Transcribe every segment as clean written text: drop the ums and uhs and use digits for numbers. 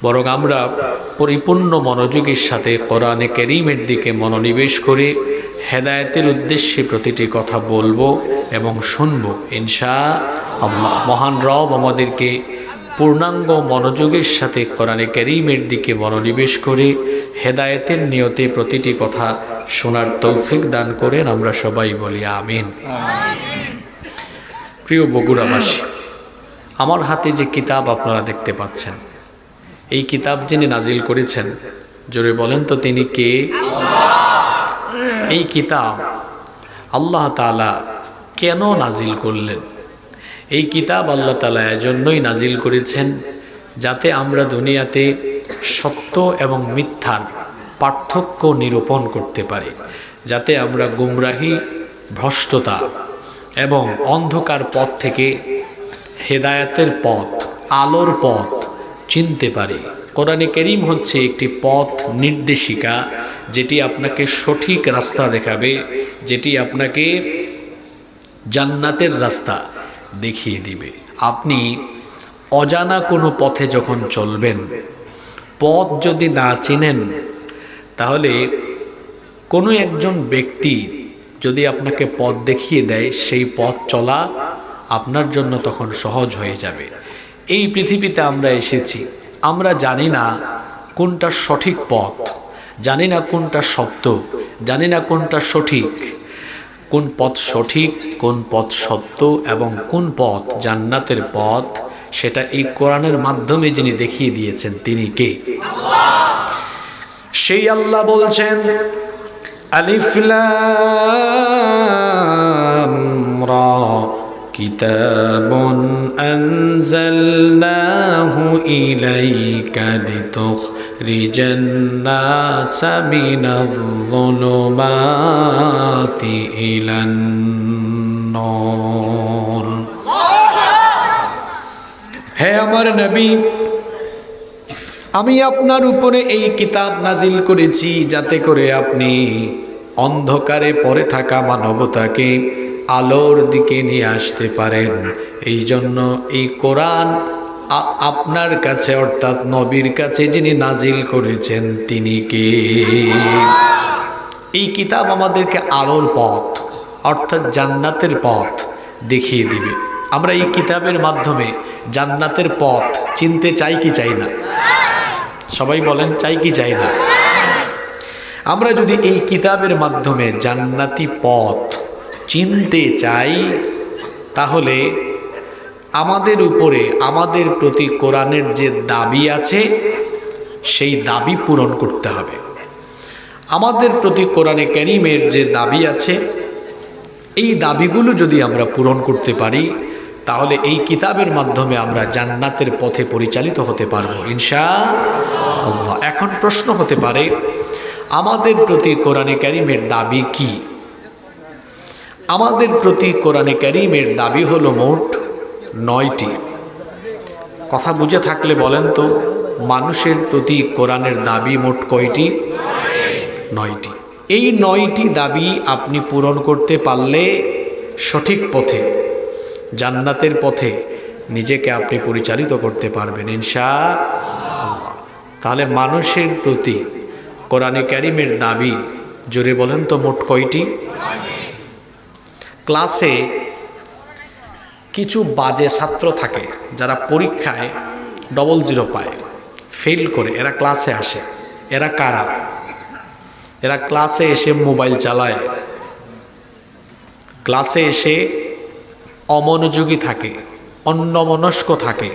বরং আমরা পরিপূর্ণ মনোযোগের সাথে কোরআনে কারীমের দিকে মনোনিবেশ করে হেদায়েতের উদ্দেশ্যে প্রতিটি কথা বলবো এবং শুনবো ইনশাআল্লাহ। মহান রব আমাদেরকে পূর্ণাঙ্গ মনোযোগের সাথে কোরআনে কারীমের দিকে মনোনিবেশ করে হেদায়েতের নিয়তে প্রতিটি কথা শোনার তৌফিক দান করেন। আমরা সবাই বলি আমিন। প্রিয় বগুড়াবাসী, আমার হাতে যে কিতাব আপনারা দেখতে পাচ্ছেন, এই কিতাব যিনি নাজিল করেছেন, জোরে বলেন তো তিনি কে? এই কিতাব আল্লাহ তাআলা কেন নাজিল করলেন? এই কিতাব আল্লাহ তাআলা এজন্যই নাজিল করেছেন যাতে আমরা দুনিয়াতে সত্য এবং মিথ্যার পার্থক্য নিরূপণ করতে পারি, যাতে আমরা গুমরাহি, ভ্রষ্টতা এবং অন্ধকার পথ থেকে হেদায়েতের পথ, আলোর পথ চিনতে পারি। কোরআনে কারীম হচ্ছে একটি পথ নির্দেশিকা, যেটি আপনাকে সঠিক রাস্তা দেখাবে, যেটি আপনাকে জান্নাতের রাস্তা দেখিয়ে দিবে। আপনি অজানা কোনো পথে যখন চলবেন, পথ যদি না চিনেন, তাহলে কোনো একজন ব্যক্তি যদি আপনাকে পথ দেখিয়ে দেয়, সেই পথ চলা আপনার জন্য তখন সহজ হয়ে যাবে। এই পৃথিবীতে আমরা এসেছি, আমরা জানি না কোনটা সঠিক পথ, জানি না কোনটা সত্য, জানি না কোনটা সঠিক, কোন পথ সঠিক, কোন পথ সত্য এবং কোন পথ জান্নাতের পথ, সেটা এই কোরআনের মাধ্যমে যিনি দেখিয়ে দিয়েছেন তিনি কে? সেই আল্লাহ বলছেন, আলিফ লাম রা কিতাবুন আনজালনাহু ইলাইকা লিতুখরিজান নাসা মিনায-যুলুমাতি ইলান নূর। হে আমার নবী, আমি আপনার উপরে এই কিতাব নাজিল করেছি যাতে করে আপনি অন্ধকারে পড়ে থাকা মানবতাকে আলোর দিকে নিয়ে আসতে পারেন। এই জন্য এই কোরআন আপনার কাছে, অর্থাৎ নবীর কাছে যিনি নাজিল করেছেন তিনি কে? এই কিতাব আমাদেরকে আলোর পথ, অর্থাৎ জান্নাতের পথ দেখিয়ে দিবে। আমরা এই কিতাবের মাধ্যমে জান্নাতের পথ চিনতে চাই কি চাই না? সবাই বলেন, চাই কি চাই না? আমরা যদি এই কিতাবের মাধ্যমে জান্নাতি পথ চিনতে চাই, তাহলে আমাদের উপরে, আমাদের প্রতি কোরআনের যে দাবি আছে সেই দাবি পূরণ করতে হবে। আমাদের প্রতি কোরআনে কারীমের যে দাবি আছে, এই দাবিগুলো যদি আমরা পূরণ করতে পারি, তাহলে এই কিতাবের মাধ্যমে আমরা জান্নাতের পথে পরিচালিত হতে পারবো ইনশাআল্লাহ। এখন প্রশ্ন হতে পারে, আমাদের প্রতি কোরআনে কারীমের দাবি কি? আমাদের প্রতি কোরআনে কারীমের দাবি হলো মোট 9টি। কথা বুঝে থাকলে বলেন তো, মানুষের প্রতি কোরআনের দাবি মোট কয়টি? 9টি। এই 9টি দাবি আপনি পূরণ করতে পারলে সঠিক পথে, জান্নাতের পথে নিজেকে আপনি পরিচালিত করতে পারবেন ইনশাআল্লাহ। তাহলে মানুষের প্রতি কোরআনে কারীমের দাবি, জোরে বলেন তো, মোট কয়টি? ক্লাসে কিছু বাজে ছাত্র থাকে যারা পরীক্ষায় 00 পায়, ফেল করে, এরা ক্লাসে আসে। এরা কারা? এরা ক্লাসে এসে মোবাইল চালায়, ক্লাসে এসে অমনোযোগী থাকে, অন্যমনস্ক থাকে।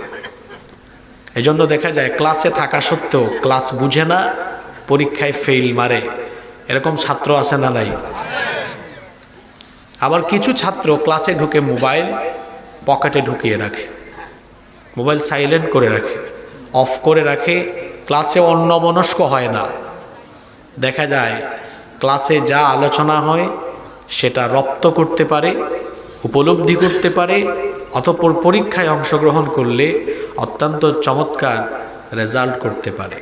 এজন্য দেখা যায় ক্লাসে থাকা সত্ত্বেও ক্লাস বুঝে না, পরীক্ষায় ফেল মারে। এরকম ছাত্র আছে না নাই? আবার কিছু ছাত্র ক্লাসে ঢুকে মোবাইল পকেটে ঢুকিয়ে রাখে, মোবাইল সাইলেন্ট করে রাখে, অফ করে রাখে, ক্লাসে অন্যমনস্ক হয় না। দেখা যায় ক্লাসে যা আলোচনা হয় সেটা রপ্ত করতে পারে, উপলব্ধি করতে পারে, অতঃপর পরীক্ষায় অংশগ্রহণ করলে অত্যন্ত চমৎকার রেজাল্ট করতে পারে।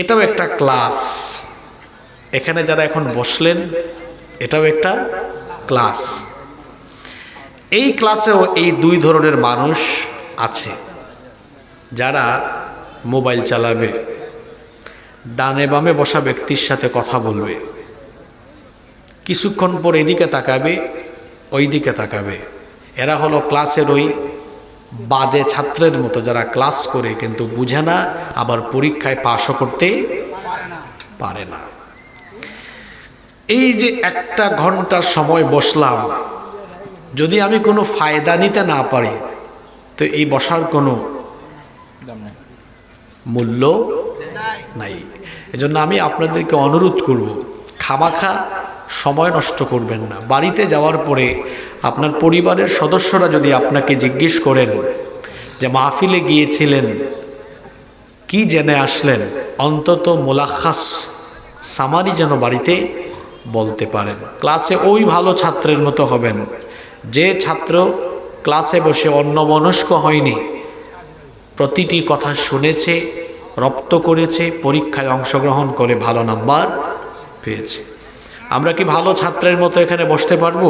এটাও একটা ক্লাস। এখানে যারা এখন বসলেন, এটাও একটা ক্লাস। এই ক্লাসেও এই দুই ধরনের মানুষ আছে, যারা মোবাইল চালাবে, ডানে বামে বসা ব্যক্তির সাথে কথা বলবে, কিছুক্ষণ পর এদিকে তাকাবে ওই দিকে তাকাবে। এরা হলো ক্লাসের ওই বাজে ছাত্রের মতো, যারা ক্লাস করে কিন্তু বুঝে না, আবার পরীক্ষায় পাশও করতে পারে না। এই যে 1 ঘন্টা সময় বসলাম, যদি আমি কোনো ফায়দা নিতে না পারি তো এই বসার কোনো মূল্য নাই। এজন্য আমি আপনাদেরকে অনুরোধ করব, খামাখা সময় নষ্ট করবেন না। বাড়িতে যাওয়ার পরে আপনার পরিবারের সদস্যরা যদি আপনাকে জিজ্ঞেস করেন যে মাহফিলে গিয়েছিলেন, কি জেনে আসলেন, অন্তত মোলাখাস সামারি যেন বাড়িতে বলতে পারেন। ক্লাসে ওই ভালো ছাত্রের মতো হবেন যে ছাত্র ক্লাসে বসে অন্যমনস্ক হয়নি, প্রতিটি কথা শুনেছে, রপ্ত করেছে, পরীক্ষায় অংশগ্রহণ করে ভালো নাম্বার পেয়েছে। আমরা কি ভালো ছাত্রের মতো এখানে বসতে পারবো?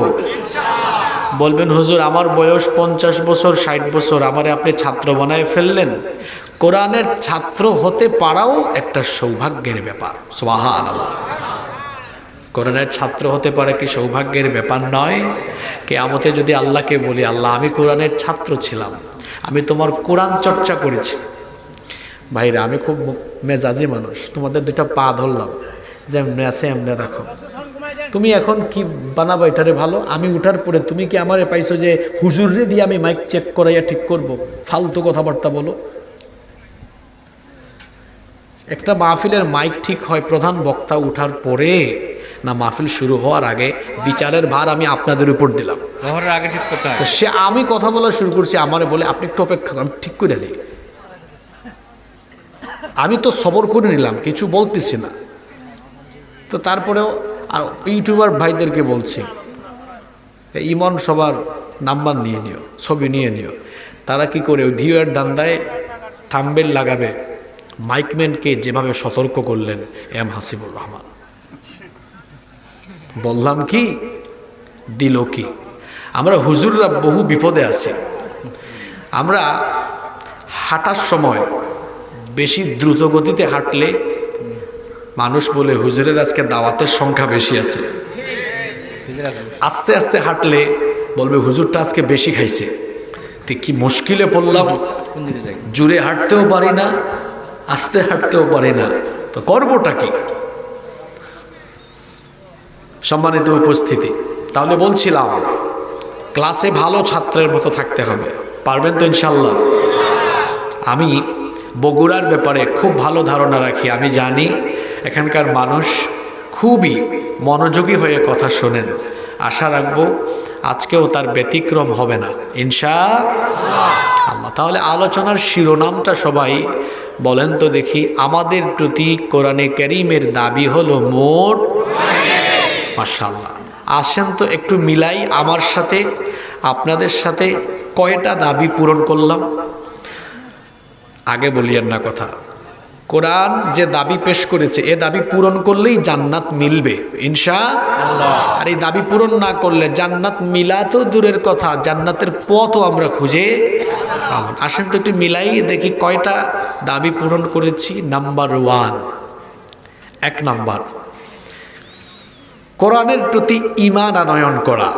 বলবেন হুজুর আমার বয়স 50 বছর 60 বছর, আমারে আপনি ছাত্র বানায় ফেললেন। কোরআনের ছাত্র হতে পারাও একটা সৌভাগ্যের ব্যাপার। সুবহানাল্লাহ। কোরআনের ছাত্র হতে পারে কি সৌভাগ্যের ব্যাপার নয়? কিয়ামতে যদি আল্লাহকে বলি, আল্লাহ আমি কোরআনের ছাত্র ছিলাম, আমি তোমার কোরআন চর্চা করেছি। ভাইরা আমি খুব মেজাজি মানুষ, তোমাদের 2টা পা ধরলাম, যেমনে আছে এমনে রাখো। তুমি এখন কি বানাবো এটারে ভালো, আমি উঠার পরে তুমি কি আমারে পাইছো যে হুজুররে দিয়ে আমি মাইক চেক করাইয়া ঠিক করব? ফালতু কথাবার্তা বলো। একটা মাহফিলের মাইক ঠিক হয় প্রধান বক্তা উঠার পরে না মাহফিল শুরু হওয়ার আগে? বিচারের ভার আমি আপনাদের উপর দিলাম, আগে ঠিক করতে হয়। তো সে আমি কথা বলা শুরু করছি, আমারে বলে আপনি একটু অপেক্ষা করেন, ঠিক করে দিই। আমি তো সবর করে নিলাম, কিছু বলতেছি না। তো তারপরেও আর ইউটিউবার ভাইদেরকে বলছি, ইমন সবার নাম্বার নিয়ে নিও, ছবি নিয়ে নিও। তারা কি করে ওই ভিউয়ের দান্দায় থাম্বনেল লাগাবে। মাইকম্যানকে যেভাবে সতর্ক করলেন এম হাসিবুর রহমান, বললাম কি দিল কি। আমরা হুজুররা বহু বিপদে আছি। আমরা হাঁটার সময় বেশি দ্রুত গতিতে হাঁটলে মানুষ বলে হুজুরের আজকে দাওয়াতের সংখ্যা বেশি আছে। আস্তে আস্তে হাঁটলে বলবে হুজুরটা আজকে বেশি খাইছে। তো কি মুশকিলে পড়লাম, জুড়ে হাঁটতেও পারি না, আস্তে হাঁটতেও পারি না, তো করবোটা কি? সম্মানিত উপস্থিতি, তাহলে বলছিলাম ক্লাসে ভালো ছাত্রের মতো থাকতে হবে। পারবেন তো ইনশাল্লাহ? আমি বগুড়ার ব্যাপারে খুব ভালো ধারণা রাখি। আমি জানি এখানকার মানুষ খুবই মনোযোগী হয়ে কথা শোনেন। আশা রাখবো আজকেও তার ব্যতিক্রম হবে না ইনশাআল্লাহ। তাহলে আলোচনার শিরোনামটা সবাই বলেন তো দেখি। আমাদের প্রতি কোরআনে কারীমের দাবি হলো মোট, মাশাআল্লাহ। আসেন তো একটু মিলাই আমার সাথে আপনাদের সাথে, কয়টা দাবি পূরণ করলাম? আগে বলিয়েন না কথা। কোরআন যে দাবি পেশ করেছে এ দাবি পূরণ করলেই জান্নাত মিলবে ইনশাআল্লাহ। আর এই দাবি পূরণ না করলে জান্নাত মিলা তো দূরের কথা, জান্নাতের পথও আমরা খুঁজে পাবো না। আসেন তো একটু মিলাই দেখি কয়টা দাবি পূরণ করেছি। নাম্বার 1, 1 নাম্বার, কোরআনের প্রতি ঈমান আনয়ন করা।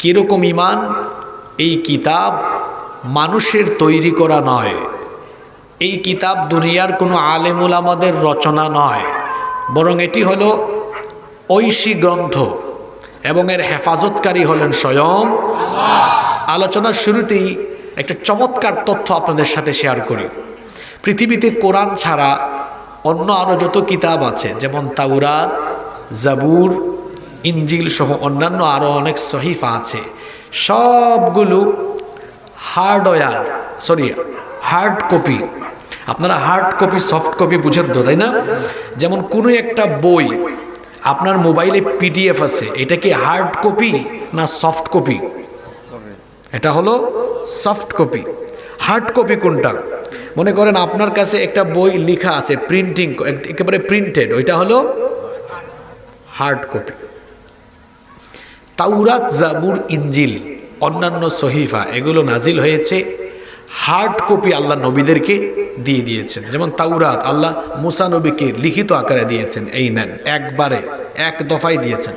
কিরকম ঈমান? এই কিতাব মানুষের তৈরি করা নয়, এই কিতাব দুনিয়ার কোনো আলেম উলামাদের রচনা নয়, বরং এটি হলো ঐশী গ্রন্থ এবং এর হেফাজতকারী হলেন স্বয়ং আল্লাহ। আলোচনার শুরুতেই একটা চমৎকার তথ্য আপনাদের সাথে শেয়ার করি। পৃথিবীতে কোরআন ছাড়া অন্য আরও যত কিতাব আছে, যেমন তাওরাত, জাবুর, ইনজিল সহ অন্যান্য আরও অনেক সহিফা আছে, সবগুলো হার্ড কপি। আপনারা হার্ড কপি সফট কপি বুঝেন তো, তাই না? যেমন কোনো একটা বই আপনার মোবাইলে পিডিএফ আছে, এটা কি হার্ড কপি না সফট কপি? এটা হলো সফট কপি। হার্ড কপি কোনটা? মনে করেন আপনার কাছে একটা বই লেখা আছে, প্রিন্টিং একেবারে প্রিন্টেড, ওইটা হলো হার্ড কপি। তাওরাত, জাবুর, ইনজিল, অন্যান্য সহিফা এগুলো নাজিল হয়েছে হার্ড কপি আল্লাহ নবীদেরকে দিয়ে দিয়েছেন। যেমন তাওরাত আল্লাহ মুসা নবীকে লিখিত আকারে দিয়েছেন, এই নেন, একবারে এক দফায় দিয়েছেন।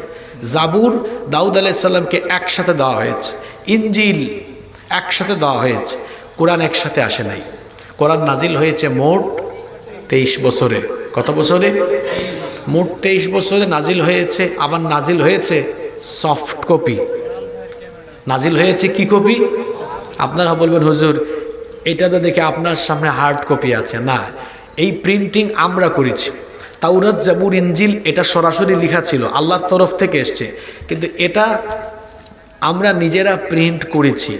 জাবুর দাউদ আলাইহিস সালামকে একসাথে দেওয়া হয়েছে, ইনজিল একসাথে দেওয়া হয়েছে, কোরআন একসাথে আসে নাই। কোরআন নাজিল হয়েছে মোট 23 বছরে। কত বছরে? মোট 23 বছরে নাজিল হয়েছে। আবার নাজিল হয়েছে সফট কপি, নাজিল হয়েছে কি কপি? আপনারা বলবেন হুজুর এটা তো দেখে আপনার সামনে হার্ড কপি আছে। না, এই প্রিন্টিং আমরা করেছি। তাওরাত জাবুর ইনজিল এটা সরাসরি লেখা ছিল, আল্লাহর তরফ থেকে এসছে, কিন্তু এটা আমরা নিজেরা প্রিন্ট করেছি।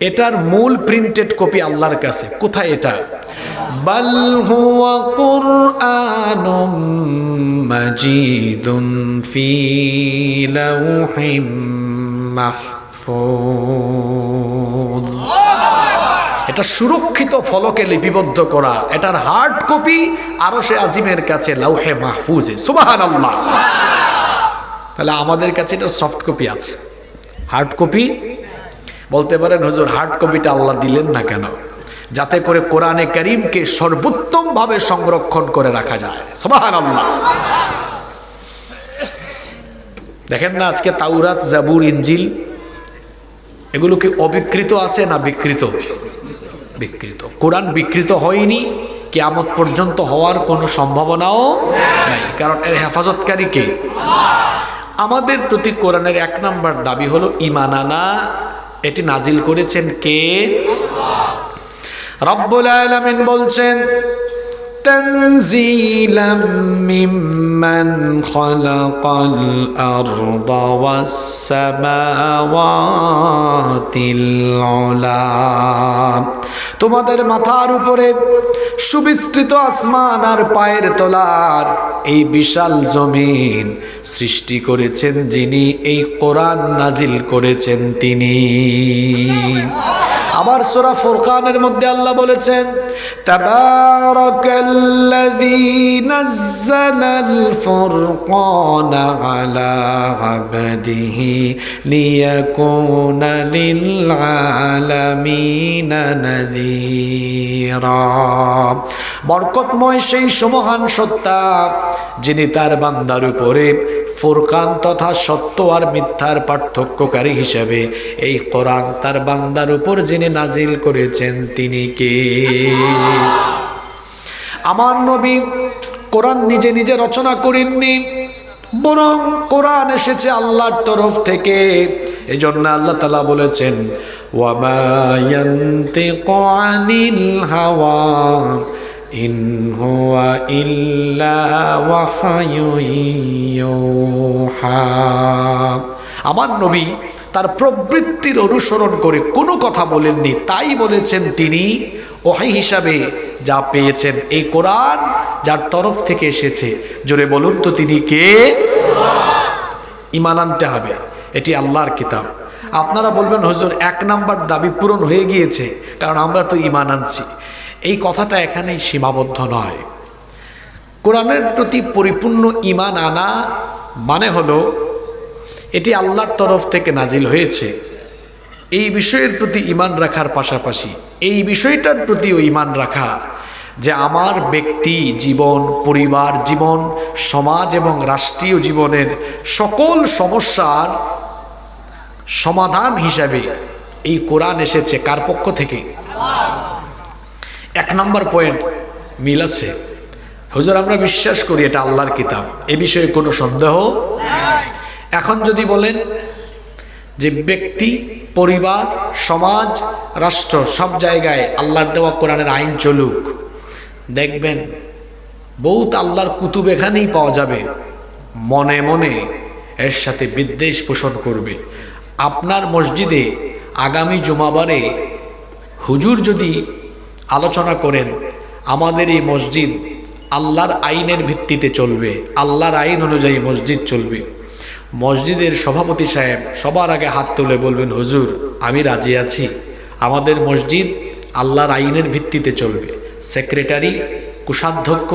এটার মূল প্রিন্টেড কপি আল্লাহর কাছে। কোথায় এটা? বাল হুয়া কুরআনুম মাজিদুন ফি লাউহিম মাহফুজ। এটা সুরক্ষিত ফলকে লিপিবদ্ধ করা, এটার হার্ড কপি আরশে আজিমের কাছে লাউহে মাহফুজে। সুবহানাল্লাহ। তাহলে আমাদের কাছে এটা সফট কপি আছে, হার্ড কপি বলতে পারেন হুজুর হার্ড কপিটা আল্লাহ দিলেন না কেন? যাতে করে কোরআনে কারীমকে সর্বোত্তম ভাবে সংরক্ষণ করে রাখা যায়। সুবহানাল্লাহ। দেখেন না আজকে তাওরাত জাবুর ইনজিল এগুলো কি অবিকৃত আছে না বিকৃত? বিকৃত। কোরআন বিকৃত হয়নি, কিয়ামত পর্যন্ত হওয়ার কোনো সম্ভাবনাও নাই, কারণ এর হেফাজতকারী কে? আমাদের প্রতি কোরআনের 1 নম্বর দাবি হলো ঈমান আনা। এটি নাজিল করেছেন কে? রব্বুল আলামিন বলছেন তানজিলাম মিম্মান খালাকাল আরদা ওয়াস সামাওয়াতিল উলা। তোমাদের মাথার উপরে সুবিস্তৃত আসমান আর পায়ের তলার এই বিশাল জমিন সৃষ্টি করেছেন যিনি, এই কোরআন নাজিল করেছেন তিনি। আবার সূরা ফুরকানের মধ্যে আল্লাহ বলেছেন তাবারাকাল্লাযী নাযালাল ফুরকানা আলা আবদিহি লিয়াকুনা লিল আলামিনা নাযীরা। বরকতময় সেই সমহান সত্তা যিনি তার বান্দার উপরে ফুরকান তথা সত্য আর মিথ্যার পার্থক্যকারী হিসেবে এই কোরআন তার বান্দার উপর যিনি নাজিল করেছেন তিনি কে? আমার নবী কোরআন নিজে নিজে রচনা করেননি, বরং কোরআন এসেছে আল্লাহর তরফ থেকে। এজন্য আল্লাহ তাআলা বলেছেন ওয়ামা ইয়ানতিকু আনিল হাওয়া ইন হুয়া ইল্লা ওয়াহয়ুন ইউহা। আমার নবী তার প্রবৃত্তির অনুসরণ করে কোনো কথা বলেননি, তাই বলেছেন তিনি ওহী হিসাবে যা পেয়েছেন এই কোরআন যার তরফ থেকে এসেছে। জোরে বলুন তো তিনি কে? ঈমান আনতে হবে, এটি আল্লাহর কিতাব। আপনারা বলবেন হুজুর 1 নম্বর দাবি পূরণ হয়ে গিয়েছে, কারণ আমরা তো ঈমান আনছি। এই কথাটা এখানেই সীমাবদ্ধ নয়। কোরআনের প্রতি পরিপূর্ণ ঈমান আনা মানে হলো এটি আল্লাহর তরফ থেকে নাজিল হয়েছে, এই বিষয়ের প্রতি ঈমান রাখার পাশাপাশি এই বিষয়টার প্রতিও ঈমান রাখা যে আমার ব্যক্তি জীবন, পরিবার জীবন, সমাজ এবং রাষ্ট্রীয় জীবনের সকল সমস্যার সমাধান হিসাবে এই কোরআন এসেছে কার পক্ষ থেকে? 1 নম্বর পয়েন্ট মিল আছে। হুজুর আমরা বিশ্বাস করি এটা আল্লাহর কিতাব, এ বিষয়ে কোনো সন্দেহ। এখন যদি বলেন যে ব্যক্তি, পরিবার, সমাজ, রাষ্ট্র সব জায়গায় আল্লাহর দেওয়া কোরআনের আইন চলুক, দেখবেন বহুত আল্লাহর কুতুব এখানেই পাওয়া যাবে, মনে মনে এর সাথে বিদ্বেষ পোষণ করবে। আপনার মসজিদে আগামী জুমাবারে হুজুর যদি আলোচনা করেন আমাদের এই মসজিদ আল্লাহর আইনের ভিত্তিতে চলবে, আল্লাহর আইন অনুযায়ী মসজিদ চলবে, মসজিদের সভাপতি সাহেব সবার আগে হাত তুলে বলবেন হুজুর আমি রাজি আছি, আমাদের মসজিদ আল্লাহর আইনের ভিত্তিতে চলবে। সেক্রেটারি, কোষাধ্যক্ষ,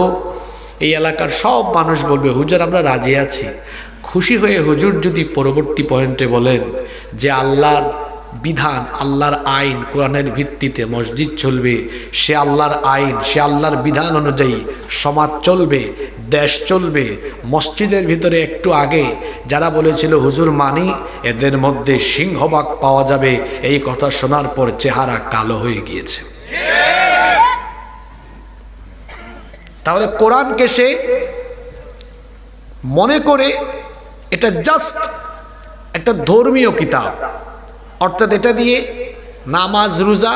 এই এলাকার সব মানুষ বলবে হুজুর আমরা রাজি আছি। খুশি হয়ে হুজুর যদি পরবর্তী পয়েন্টে বলেন যে আল্লাহর বিধান, আল্লাহর আইন, কোরআনের ভিত্তিতে মসজিদ চলবে, সে আল্লাহর আইন, সে আল্লাহর বিধান অনুযায়ী সমাজ চলবে, দেশ চলবে। মসজিদের ভিতরে একটু আগে যারা বলেছিল হুজুর মানি, এদের মধ্যে সিংহভাগ পাওয়া যাবে, এই কথা শোনার পর চেহারা কালো হয়ে গিয়েছে। তাহলে কোরআনকে সে মনে করে এটা জাস্ট একটা ধর্মীয় কিতাব, অর্থাৎ এটা দিয়ে নামাজ, রোজা,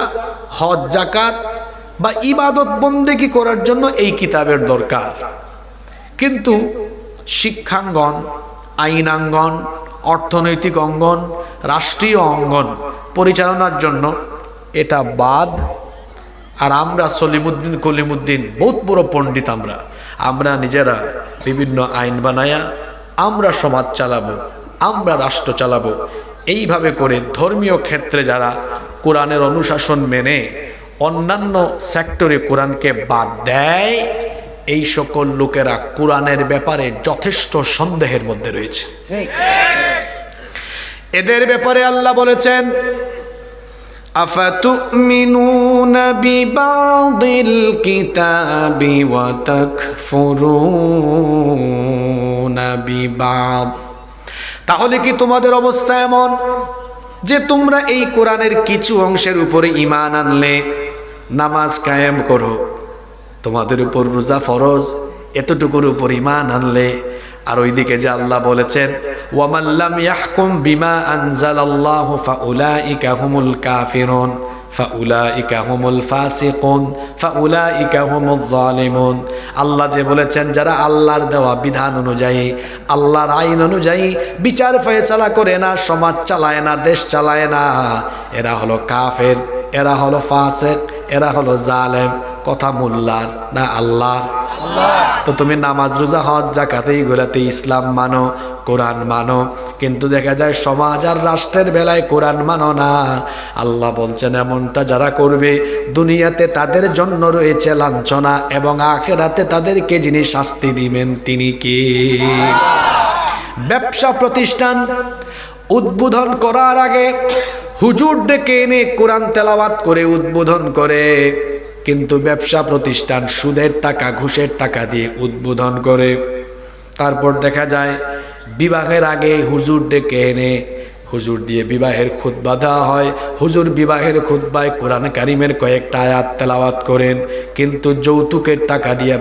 হজ, যাকাত বা ইবাদত বন্দেগী করার জন্য এই কিতাবের দরকার। কিন্তু শিক্ষাঙ্গন, আইনাঙ্গন, অর্থনৈতিক অঙ্গন, রাষ্ট্রীয় অঙ্গন পরিচালনার জন্য এটা বাদ। আর আমরা সলিমুদ্দিন কলিমুদ্দিন বহুত বড় পণ্ডিত, আমরা নিজেরা বিভিন্ন আইন বানায়া আমরা সমাজ চালাবো, আমরা রাষ্ট্র চালাবো, এইভাবে করে ধর্মীয় ক্ষেত্রে যারা কোরআনের অনুশাসন মেনে অন্যান্য সেক্টরে কোরআনকে বাদ দেয়, এই সকল লোকেরা কোরআনের ব্যাপারে যথেষ্ট সন্দেহের মধ্যে রয়েছে। এদের ব্যাপারে আল্লাহ বলেছেন, আফাতুমিনুনা বিবাদিল কিতাবি ওয়া তাকফুরুনা বিবাদ। তাহলে কি তোমাদের অবস্থা এমন যে তোমরা এই কোরআনের কিছু অংশের উপরে ঈমান আনলে, নামাজ কায়েম করো, তোমাদের উপর রোজা ফরজ, এতটুকুর উপর ঈমান আনলে, আর ওইদিকে যে আল্লাহ বলেছেন ওয়ামান লাম ইয়াহকুম বিমা আনজালাল্লাহু ফাউলাইকা হুমুল কাফিরুন ফাউলাইকা হুমুল ফাসিকুন ফাউলাইকা হুমুল যালিমুন। আল্লাহ যে বলেছেন যারা আল্লাহর দেওয়া বিধান অনুযায়ী, আল্লাহর আইন অনুযায়ী বিচার ফয়সালা করে না, সমাজ চালায় না, দেশ চালায় না, এরা হলো কাফের, এরা হলো ফাসিক, এরা হলো জালেম। কথা মোল্লার না আল্লাহর? তো তুমি নামাজ, রোজা, হজ, যাকাত এইগুলাতে ইসলাম মানো, কোরআন মানো, কিন্তু দেখা যায় সমাজ আর রাষ্ট্রের বেলায় কোরআন মানো না। আল্লাহ বলছেন এমনটা যারা করবে দুনিয়াতে তাদের জন্য রয়েছে লাঞ্ছনা, এবং আখিরাতে তাদেরকে যিনি শাস্তি দিবেন তিনি কে? ব্যবসা প্রতিষ্ঠান উদ্বোধন করার আগে হুজুর ডেকে এনে কোরআন তেলাওয়াত করে উদ্বোধন করে, কিন্তু ব্যবসা প্রতিষ্ঠান সুদের টাকা, ঘুষের টাকা দিয়ে উদ্বোধন করে। তারপর দেখা যায় বিবাহের আগে হুজুর ডেকে এনে হুজুর দিয়ে বিবাহের খুতবা দেওয়া হয়, হুজুর বিবাহের খুতবায় কোরআন কারিমের কয়েকটা আয়াত তেলাওয়াত করেন, কিন্তু যৌতুকের টাকা দিয়ে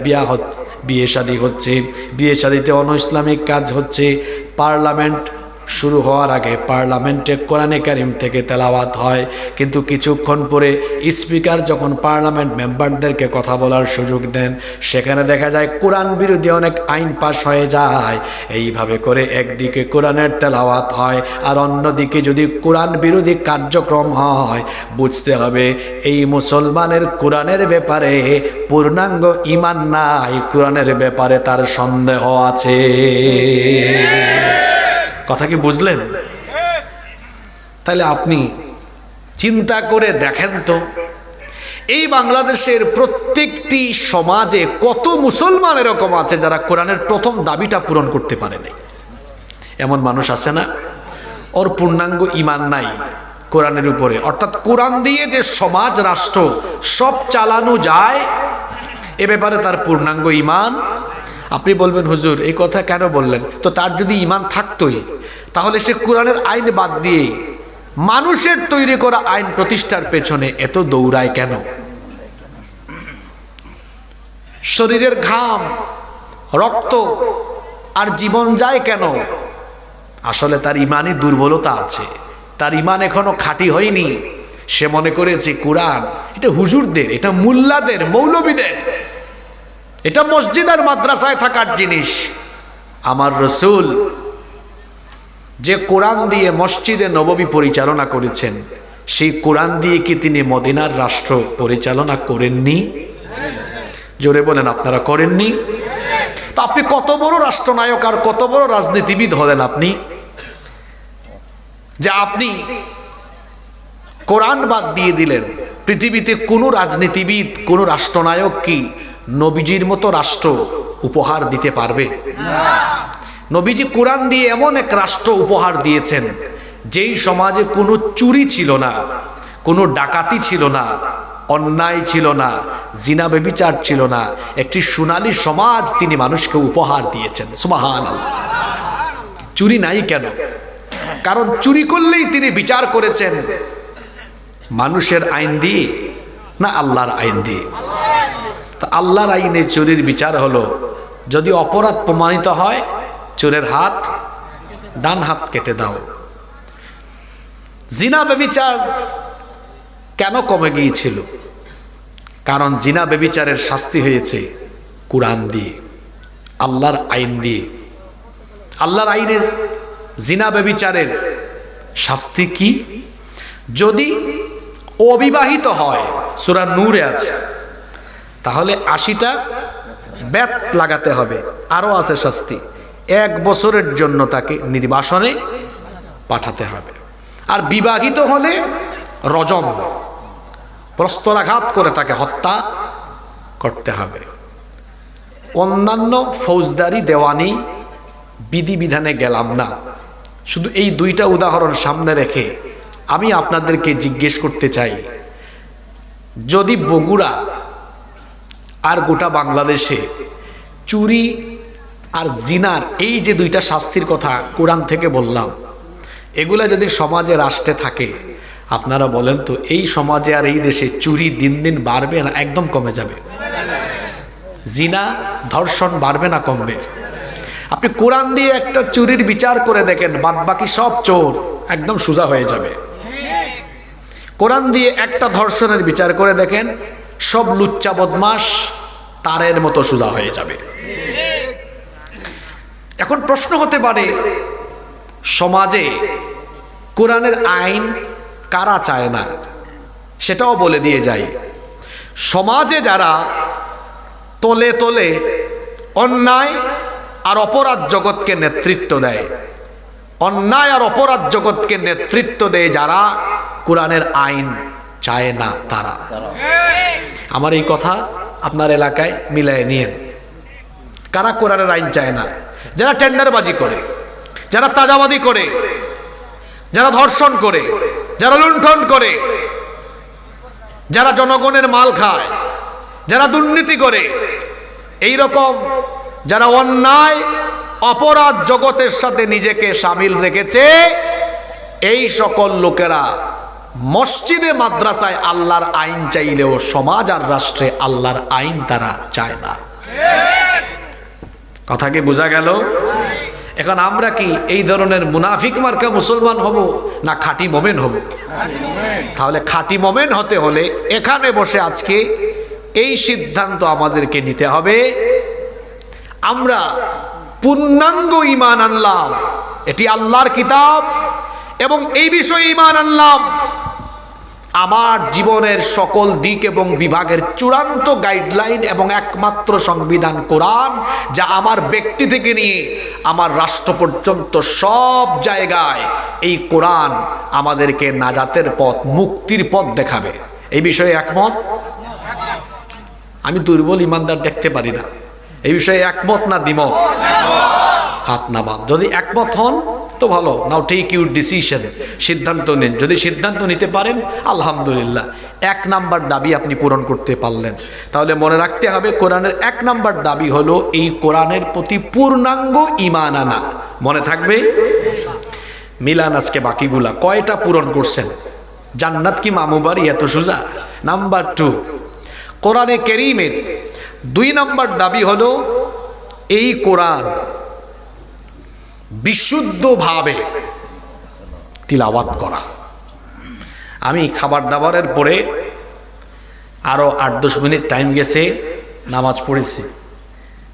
বিয়ে শাদী হচ্ছে, বিয়ে শাদীতে অনইসলামিক কাজ হচ্ছে। পার্লামেন্ট শুরু হওয়ার আগে পার্লামেন্টে কোরআনে কারিম থেকে তেলাওয়াত হয়, কিন্তু কিছুক্ষণ পরে স্পিকার যখন পার্লামেন্ট মেম্বারদেরকে কথা বলার সুযোগ দেন, সেখানে দেখা যায় কোরআন বিরোধী অনেক আইন পাস হয়ে যায়। এইভাবে করে একদিকে কোরআনের তেলাওয়াত হয়, আর অন্যদিকে যদি কোরআন বিরোধী কার্যক্রম হয়, বুঝতে হবে এই মুসলমানের কোরআনের ব্যাপারে পূর্ণাঙ্গ ঈমান নাই, কোরআনের ব্যাপারে তার সন্দেহ আছে। কথা কি বুঝলেন? তাহলে আপনি চিন্তা করে দেখেন তো, এই বাংলাদেশের প্রত্যেকটি সমাজে কত মুসলমান এরকম আছে যারা কোরআনের প্রথম দাবিটা পূরণ করতে পারে নাই। এমন মানুষ আছে না? ওর পূর্ণাঙ্গ ঈমান নাই কোরআনের উপরে, অর্থাৎ কোরআন দিয়ে যে সমাজ রাষ্ট্র সব চালানো যায়, এ ব্যাপারে তার পূর্ণাঙ্গ ঈমান। আপনি বলবেন হুজুর এই কথা কেন বললেন? তো তার যদি ঈমান থাকতোই, তাহলে সে কোরআনের আইন বাদ দিয়ে মানুষের তৈরি করা আইন প্রতিষ্ঠার পেছনে এত দৌড়ায় কেন? শরীরের ঘাম, রক্ত আর জীবন যায় কেন? আসলে তার ঈমানে দুর্বলতা আছে, তার ঈমান এখনো খাঁটি হয়নি। সে মনে করেছে কোরআন এটা হুজুরদের, এটা মুল্লাদের, মৌলবীদের, এটা মসজিদ আর মাদ্রাসায় থাকার জিনিস। আমার রসূল যে কোরআন দিয়ে মসজিদে নববী পরিচালনা করেছেন, সেই কোরআন দিয়ে কি তিনি মদিনার রাষ্ট্র পরিচালনা করেননি? জোরে বলেন, আপনারা করেননি? তো আপনি কত বড় রাষ্ট্রনায়ক আর কত বড় রাজনীতিবিদ হলেন আপনি, যে আপনি কোরআন বাদ দিয়ে দিলেন। পৃথিবীতে কোনো রাজনীতিবিদ, কোনো রাষ্ট্রনায়ক কি নবীজির মতো রাষ্ট্র উপহার দিতে পারবে? নবীজি কোরআন দিয়ে এমন এক রাষ্ট্র উপহার দিয়েছেন যেই সমাজে কোনো চুরি ছিল না, কোনো ডাকাতি ছিল না, অন্যায় ছিল না, জিনা ব্যভিচার ছিল না, একটি সোনালী সমাজ তিনি মানুষকে উপহার দিয়েছেন। সুবহানাল্লাহ। চুরি নাই কেন? কারণ চুরি করলেই তিনি বিচার করেছেন মানুষের আইন দিয়ে না আল্লাহর আইন দিয়ে? তো আল্লাহর আইনে চুরির বিচার হলো, যদি অপরাধ প্রমাণিত হয় চোরের হাত, ডান হাত কেটে দাও। জিনা ব্যভিচার কেন কমে গিয়েছিল? কারণ জিনা ব্যভিচারের শাস্তি হয়েছে কুরআন দিয়ে, আল্লাহর আইন দিয়ে। আল্লাহর আইনে জিনা ব্যভিচারের শাস্তি কি? যদি অবিবাহিত হয়, সূরা নূরে আছে, তাহলে 80টা বেত লাগাতে হবে। আরো আছে শাস্তি, 1 বছরের জন্য তাকে নির্বাসনে পাঠাতে হবে। আর বিবাহিত হলে রজম, প্রস্তরাঘাত করে তাকে হত্যা করতে হবে। অন্যান্য ফৌজদারি দেওয়ানি বিধিবিধানে গেলাম না, শুধু এই 2টা উদাহরণ সামনে রেখে আমি আপনাদেরকে জিজ্ঞেস করতে চাই, যদি বগুড়া আর গোটা বাংলাদেশে চুরি আর জিনার এই যে 2টা শাস্তির কথা কোরআন থেকে বললাম, এগুলা যদি সমাজে রাষ্ট্রে থাকে, আপনারা বলেন তো এই সমাজে আর এই দেশে চুরি দিন দিন বাড়বে না একদম কমে যাবে? জিনা ধর্ষণ বাড়বে না কমবে? আপনি কোরআন দিয়ে একটা চুরির বিচার করে দেখেন, বাদবাকি সব চোর একদম সোজা হয়ে যাবে। কোরআন দিয়ে একটা ধর্ষণের বিচার করে দেখেন, সব লুচ্চা বদমাশ তারের মতো সোজা হয়ে যাবে। এখন প্রশ্ন হতে পারে, সমাজে কোরআনের আইন কারা চায় না? সেটাও বলে দিয়ে যাই। সমাজে যারা তলে তলে অন্যায় আর অপরাধ জগৎকে নেতৃত্ব দেয়, অন্যায় আর অপরাধ জগৎকে নেতৃত্ব দেয় যারা, কোরআনের আইন চায় না তারা। আমার এই কথা আপনার এলাকায় মিলাই নিয়েন। কারা কোরআনের আইন চায় না? যারা টেন্ডারবাজি করে, যারা তাজাবাদি করে, যারা ধর্ষণ করে, যারা লুণ্ঠন করে, যারা জনগণের মাল খায়, যারা দুর্নীতি করে, এই রকম যারা অন্যায় অপরাধ জগতের সাথে নিজেকে শামিল রেখেছে, এই সকল লোকেরা মসজিদে মাদ্রাসায় আল্লাহর আইন চাইলেও সমাজ আর রাষ্ট্রে আল্লাহর আইন তারা চায় না। কথা কি বোঝা গেল? এখন আমরা কি এই ধরনের মুনাফিক মার্কা মুসলমান হব না খাঁটি মোমেন হব? তাহলে খাঁটি মোমেন হতে হলে এখানে বসে আজকে এই সিদ্ধান্ত আমাদেরকে নিতে হবে, আমরা পূর্ণাঙ্গ ঈমান আনলাম, এটি আল্লাহর কিতাব, এবং এই বিষয়ে ঈমান আনলাম আমার জীবনের সকল দিক এবং বিভাগের চূড়ান্ত গাইডলাইন এবং একমাত্র সংবিধান কোরআন, যা আমার ব্যক্তি থেকে নিয়ে আমার রাষ্ট্র পর্যন্ত সব জায়গায় এই কোরআন আমাদেরকে নাজাতের পথ, মুক্তির পথ দেখাবে। এই বিষয়ে একমত? আমি দুর্বল ইমানদার দেখতে পারি না। এই বিষয়ে একমত না দ্বিমত? হাত নামান। যদি একমত হন তো ভালো, নাও টেক ইউর ডিসিশন, সিদ্ধান্ত নিন। যদি সিদ্ধান্ত নিতে পারেন আলহামদুলিল্লাহ, 1 নাম্বার দাবি আপনি পূরণ করতে পারলেন। তাহলে মনে রাখতে হবে, কোরআনের 1 নাম্বার দাবি হলো এই কোরআনের প্রতি পূর্ণাঙ্গ ঈমান আনা। মনে থাকবে? মিলান আজকে বাকিগুলা কয়টা পূরণ করছেন? জান্নাত কি মামুবাড়ি এত সোজা? নাম্বার 2, কোরআনে কারীমের 2 নাম্বার দাবি হলো এই কোরআন বিশুদ্ধভাবে তিলাওয়াত করা। আমি খাবার দাবারের পরে আরো 8-10 মিনিট টাইম গেছে, নামাজ পড়েছি,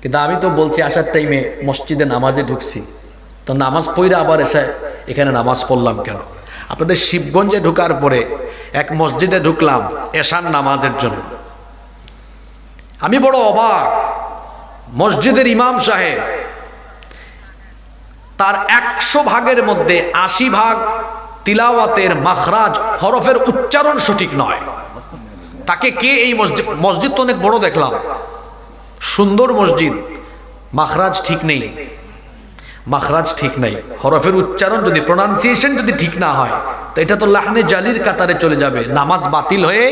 কিন্তু আমি তো বলছি আসার টাইমে মসজিদে নামাজে ঢুকছি, তো নামাজ পড়ে আবার এসে এখানে নামাজ পড়লাম কেন? আপনাদের শিবগঞ্জে ঢোকার পরে এক মসজিদে ঢুকলাম এশার নামাজের জন্য। আমি বড় অবাক, মসজিদের ইমাম সাহেব তার 100 ভাগের মধ্যে 80 ভাগ তিলাওয়াতের মাখরাজ, হরফের উচ্চারণ সঠিক নয়। তাকে কে এই মসজিদ তো অনেক বড় দেখলাম, সুন্দর মসজিদ, মাখরাজ ঠিক নেই। মাখরাজ ঠিক নাই, হরফের উচ্চারণ যদি প্রোনাউন্সিয়েশন যদি ঠিক না হয় তো এটা তো লাহনে জালির কাতারে চলে যাবে, নামাজ বাতিল হয়ে।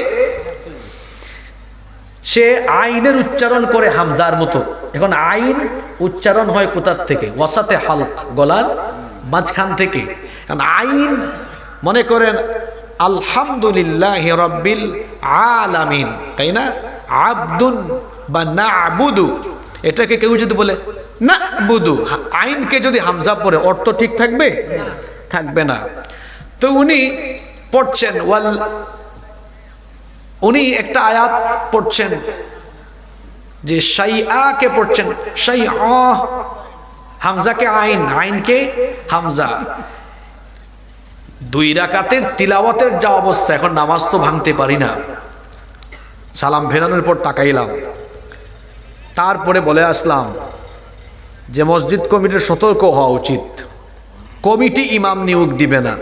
সে আইনের উচ্চারণ করে হামজার মতো। এখন আইন উচ্চারণ হয় কোথার থেকে? ওয়াসাতে হালক, গলার মাঝখান থেকে। কারণ আইন মনে করেন আলহামদুলিল্লাহ রাব্বিল আলামিন, তাই না? আব্দুন বা না'বুদু, এটাকে কেউ যদি বলে না'বুদু, আইনকে যদি হামজা পড়ে অর্থ ঠিক থাকবে? থাকবে না। তো উনি পড়ছেন উনি একটা আয়াত পড়ছেন যে শাইআকে পড়ছেন, শাইআ, হামজাকে আইন, আইনকে হামজা। 2 রাকাতের তিলাওয়াতের যা অবস্থা, এখন নামাজ তো ভাঙতে পারি না। সালাম ফেরানোর পর তাকাইলাম, তারপরে বলে আসলাম যে মসজিদ কমিটির সতর্ক হওয়া উচিত। কমিটি ইমাম নিয়োগ দিবে না,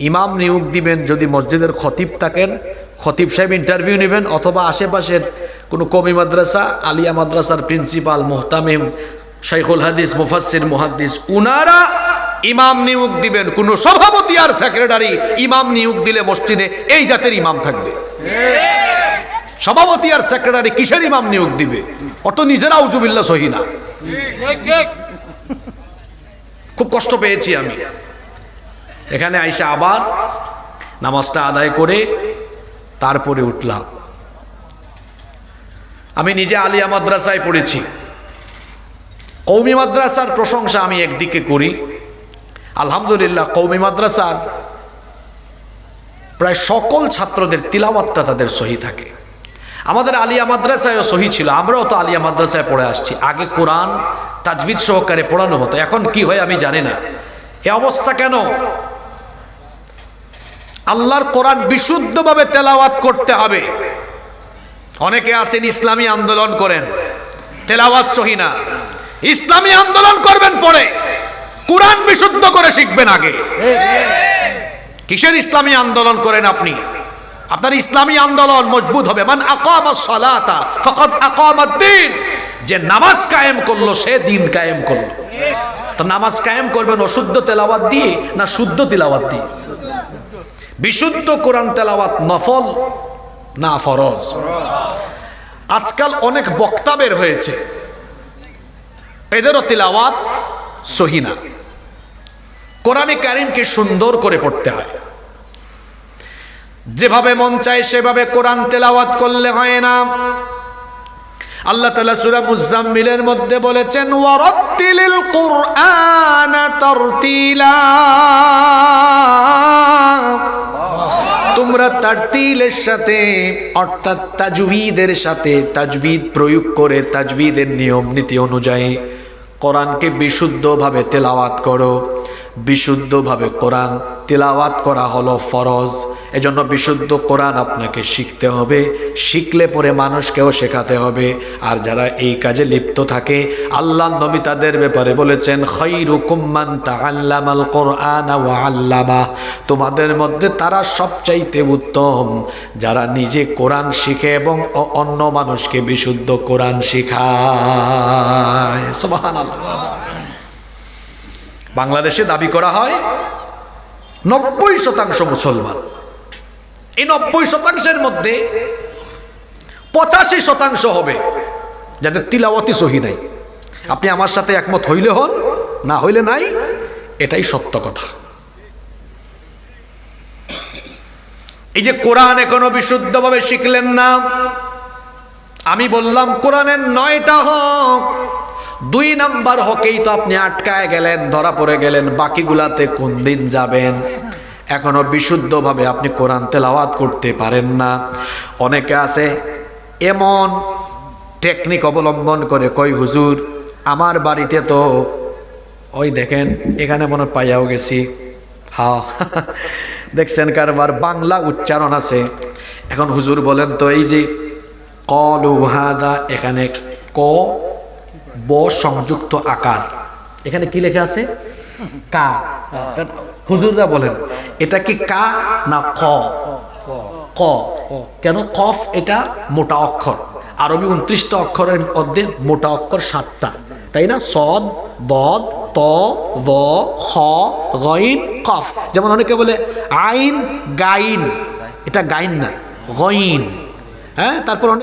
ইমাম নিয়োগ দিবেন যদি মসজিদের খতিব থাকেন, খতিব সাহেব ইন্টারভিউ নেবেন, অথবা আশেপাশের কোনো কমি মাদ্রাসা, আলিয়া মাদ্রাসার প্রিন্সিপাল, মুহতামিম, শাইখুল হাদিস, মুফাসসির, মুহাদ্দিস, উনারা ইমাম নিয়োগ দিবেন। কোনো সভাপতি আর সেক্রেটারি ইমাম নিয়োগ দিলে মসজিদে এই জাতের ইমাম থাকবে। সভাপতি আর সেক্রেটারি কিসের ইমাম নিয়োগ দিবে? অত নিজেরা আউযুবিল্লাহ সহি না। খুব কষ্ট পেয়েছি আমি। এখানে আইসা আবার নামাজটা আদায় করে তারপরে উঠলাম। আমি নিজে আলিয়া মাদ্রাসায় পড়েছি। কওমি মাদ্রাসার প্রশংসা আমি একদিকে করি, আলহামদুলিল্লাহ কওমি মাদ্রাসার প্রায় সকল ছাত্রদের তিলাওয়াতটা তাদের সহি থাকে। আমাদের আলিয়া মাদ্রাসায়ও সহি ছিল, আমরাও তো আলিয়া মাদ্রাসায় পড়ে আসছি। আগে কোরআন তাজবিদ সহকারে পড়ানো হতো, এখন কি হয় আমি জানি না। এ অবস্থা কেন? আল্লাহর কোরআন বিশুদ্ধভাবে তেলাওয়াত করতে হবে। অনেকে আছেন ইসলামী আন্দোলন করেন, তেলাওয়াত সহি না। ইসলামী আন্দোলন করবেন পরে, কোরআন বিশুদ্ধ করে শিখবেন আগে। কিসের ইসলামী আন্দোলন করেন আপনি? আপনার ইসলামী আন্দোলন মজবুত হবে। মান আকামাস সালাতা ফাকাদ আকামাদ-দ্বীন, যে নামাজ কায়েম করলো সে দিন কায়েম করলো। তো নামাজ কায়েম করবেন অশুদ্ধ তেলাওয়াত দিয়ে না শুদ্ধ তেলাওয়াত দিয়ে? বিশুদ্ধ কোরআন তেলাওয়াত নফল না ফরজ? আজকাল অনেক বক্তা বের হয়েছে, এদেরও তেলাওয়াত সহি না। কোরআনে কারীমকে সুন্দর করে পড়তে হয়, যেভাবে মন চায় সেভাবে কোরআন তেলাওয়াত করলে হয় না। আল্লাহ তাআলা সূরা মুজাম্মিলের মধ্যে বলেছেন ওয়ারাত্তিলিল কুরআনা তারতিলা, তোমরা তারতিলের সাথে অর্থাৎ তাজউইদের সাথে, তাজউইদ প্রয়োগ করে তাজউইদের নিয়ম নীতি অনুযায়ী কোরআনকে বিশুদ্ধভাবে তেলাওয়াত করো। বিশুদ্ধভাবে কোরআন তেলাওয়াত করা হলো ফরজ। এজন্য বিশুদ্ধ কোরআন আপনাকে শিখতে হবে, শিখলে পরে মানুষকেও শেখাতে হবে। আর যারা এই কাজে লিপ্ত থাকে, আল্লাহর নবী তাদের ব্যাপারে বলেছেন খায়রুকুম মান তাআল্লামাল কুরআনা ওয়া আল্লামা, তোমাদের মধ্যে তারা সবচাইতে উত্তম যারা নিজে কোরআন শিখে এবং অন্য মানুষকে বিশুদ্ধ কোরআন শেখায়। সুবহানাল্লাহ। বাংলাদেশে দাবি করা হয় 90% মুসলমান। এই 90%-এর মধ্যে 85% হবে যাদের তিলাওয়াতই সহি নাই। আপনি আমার সাথে একমত হইলে হন, না হইলে নাই, এটাই সত্য কথা। এই যে কোরআন এখনো বিশুদ্ধভাবে শিখলেন না, আমি বললাম কোরআনের 9টা হক, 2 নাম্বার হকেই তো আপনি আটকায় গেলেন, ধরা পড়ে গেলেন। বাকিগুলাতে কোন দিন যাবেন? এখনো বিশুদ্ধভাবে আপনি কোরআন তেলাওয়াত করতে পারেন না। অনেকে আছে এমন টেকনিক অবলম্বন করে, কই হুজুর আমার বাড়িতে তো ওই দেখেন এখানে মনে পাইয়াও গেছি, হ্যাঁ দেখছেন কারবার বাংলা উচ্চারণ আছে। এখন হুজুর বলেন তো এই যে কলু হাদা, এখানে ক ব সংযুক্ত আকার, এখানে কি লেখা আছে? কা। হুজুররা বলেন এটা কি কা না ক? ক। কেন? কফ এটা মোটা অক্ষর, আরবি 29টা অক্ষরের মধ্যে মোটা অক্ষর 7টা, তাই না? সদ, দদ, ত, ত দ খ গইন কফ। যেমন অনেকে বলে আইন গাইন, এটা গাইন না, গইন। হ্যাঁ, তারপর অনেক